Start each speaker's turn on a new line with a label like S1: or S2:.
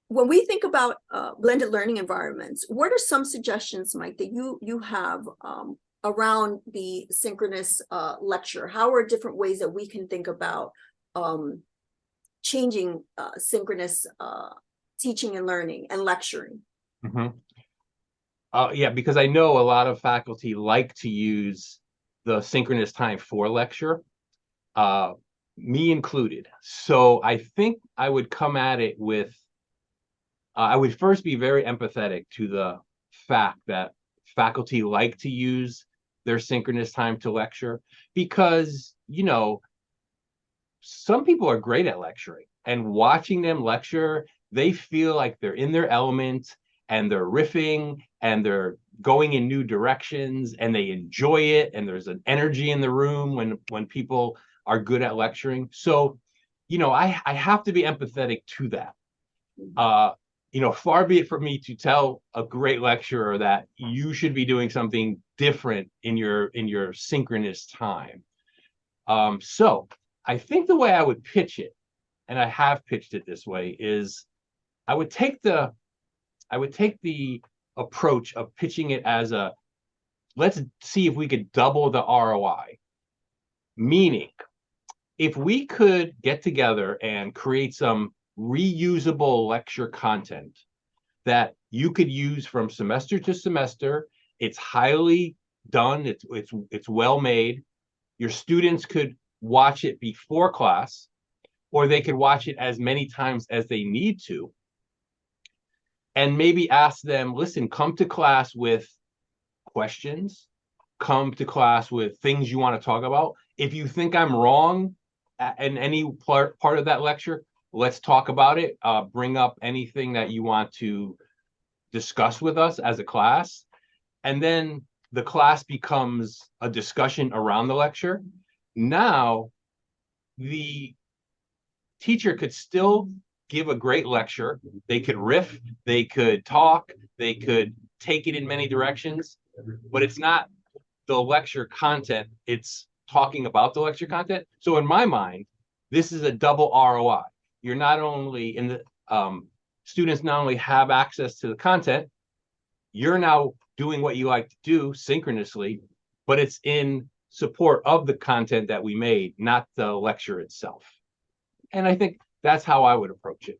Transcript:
S1: when we think about blended learning environments, what are some suggestions, Mike, that you have around the synchronous lecture? How are different ways that we can think about changing synchronous teaching and learning and lecturing?
S2: Mm-hmm. Yeah, because I know a lot of faculty like to use the synchronous time for lecture, uh, me included. So I think I would come at it with, I would first be very empathetic to the fact that faculty like to use their synchronous time to lecture because, some people are great at lecturing, and watching them lecture, they feel like they're in their element and they're riffing and they're going in new directions and they enjoy it, and there's an energy in the room when people are good at lecturing. So, I have to be empathetic to that. uh Far be it from me to tell a great lecturer that you should be doing something different in your synchronous time. So I think the way I would pitch it, and I have pitched it this way, is I would take the I would take the approach of pitching it as a, let's see if we could double the ROI. Meaning, if we could get together and create some reusable lecture content that you could use from semester to semester, it's highly done, it's well made. Your students could watch it before class, or they could watch it as many times as they need to, and maybe ask them, listen, come to class with questions, come to class with things you want to talk about. If you think I'm wrong in any part of that lecture, let's talk about it. Bring up anything that you want to discuss with us as a class. And then the class becomes a discussion around the lecture. Now, the teacher could still give a great lecture. They could riff, they could talk, they could take it in many directions, but it's not the lecture content, it's talking about the lecture content. So in my mind, this is a double ROI. You're not only in the students not only have access to the content, you're now doing what you like to do synchronously, but it's in support of the content that we made, not the lecture itself. And I think that's how I would approach it.